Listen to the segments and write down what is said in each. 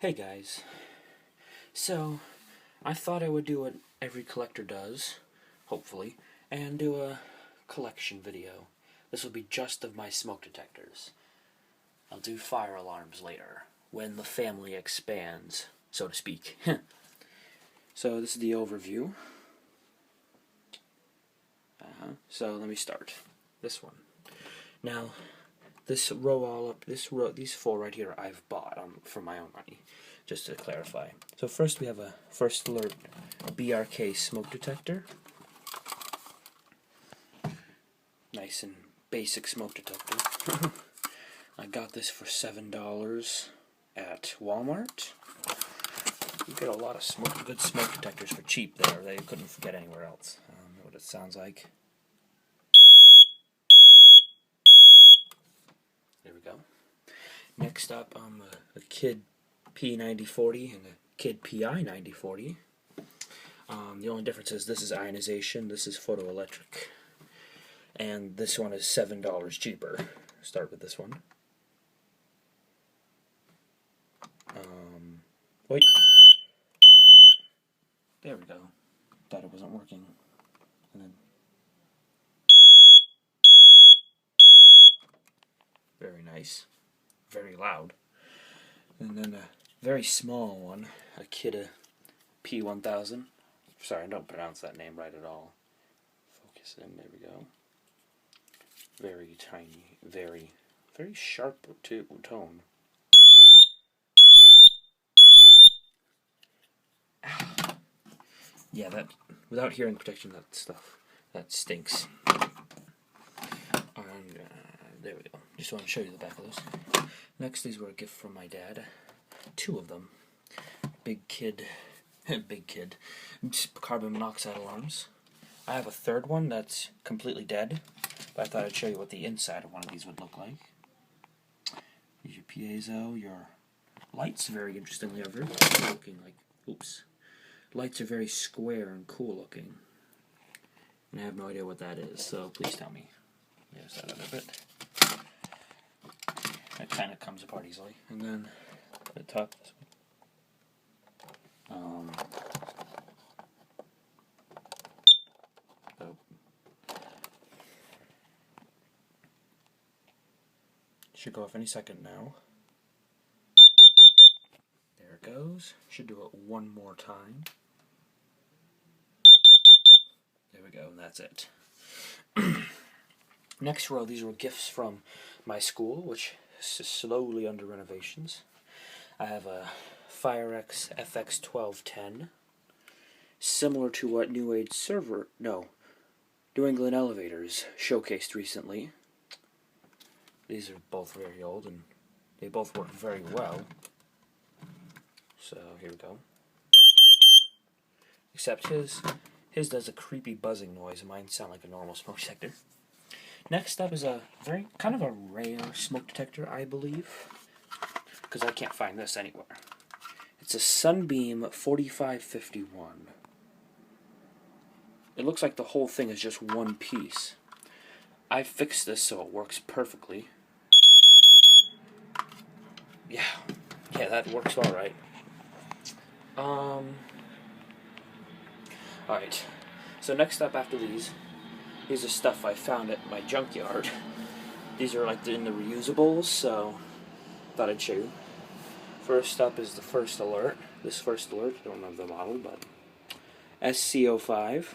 Hey guys, so I thought I would do what every collector does, hopefully, and do a collection video. This will be just of my smoke detectors. I'll do fire alarms later, when the family expands, so to speak. So this is the overview. So let me start. This one. Now, this row these four right here I've bought for my own money, just to clarify. So first we have a First Alert BRK smoke detector. Nice and basic smoke detector. I got this for $7 at Walmart. You get a lot of good smoke detectors for cheap there. They couldn't get anywhere else. I don't know what it sounds like. There we go. Next up, a Kid P9040 and a Kid PI9040. The only difference is this is ionization, this is photoelectric. And this one is $7 cheaper. Start with this one. Wait. There we go. Thought it wasn't working. And then very nice. Very loud. And then a very small one, a Kid P1000. Sorry, I don't pronounce that name right at all. Focus in, there we go. Very tiny, very sharp tone. Yeah, that, without hearing protection, that stinks. And there we go. Just want to show you the back of those. Next, these were a gift from my dad. Two of them. Big Kid, carbon monoxide alarms. I have a third one that's completely dead, but I thought I'd show you what the inside of one of these would look like. Here's your piezo, your lights, very interestingly, are very cool looking, like, oops. Lights are very square and cool looking. And I have no idea what that is, so please tell me. There's that other bit. That kind of comes apart easily. And then the top, this one. Should go off any second now. There it goes. Should do it one more time. There we go, and that's it. Next row, these were gifts from my school, which is slowly under renovations. I have a Firex FX1210, similar to what New England Elevators showcased recently. These are both very old, and they both work very well. So, here we go. Except his does a creepy buzzing noise, and mine sound like a normal smoke detector. Next up is a kind of a rare smoke detector, I believe, because I can't find this anywhere. It's a Sunbeam 4551. It looks like the whole thing is just one piece. I fixed this so it works perfectly. Yeah, that works all right. Alright, so next up after these are stuff I found at my junkyard. These are like in the reusables, so thought I'd show you. First up is the First Alert. This First Alert, I don't remember the model, but SC05.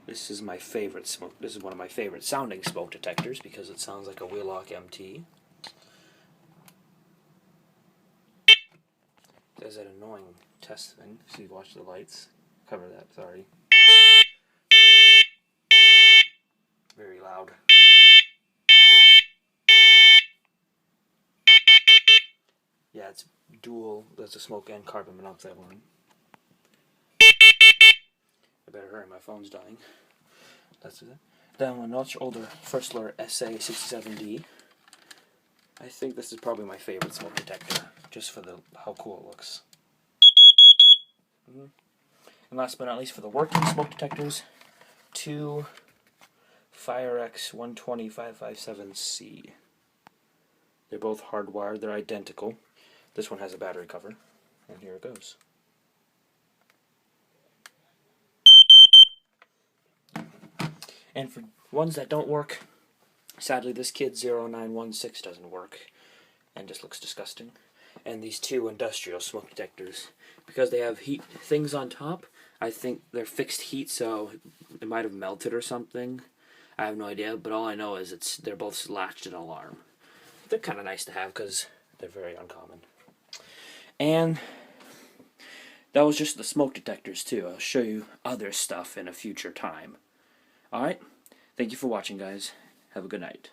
This is my favorite smoke. This is one of my favorite sounding smoke detectors because it sounds like a Wheelock MT. There's that annoying test thing. So you watch the lights. Cover that, sorry. Very loud. Yeah, it's dual. There's a smoke and carbon monoxide one. I better hurry, my phone's dying. That's it. Then a much older First Alert SA67D. I think this is probably my favorite smoke detector, just for how cool it looks. And last but not least, for the working smoke detectors, two Firex 120 557C. They're both hardwired. They're identical. This one has a battery cover, and here it goes. And for ones that don't work, sadly this kid 0916 doesn't work and just looks disgusting. And these two industrial smoke detectors, because they have heat things on top, I think they're fixed heat, so it might have melted or something. I have no idea, but all I know is they're both latched and alarm. They're kind of nice to have because they're very uncommon. And that was just the smoke detectors too. I'll show you other stuff in a future time. Alright? Thank you for watching, guys. Have a good night.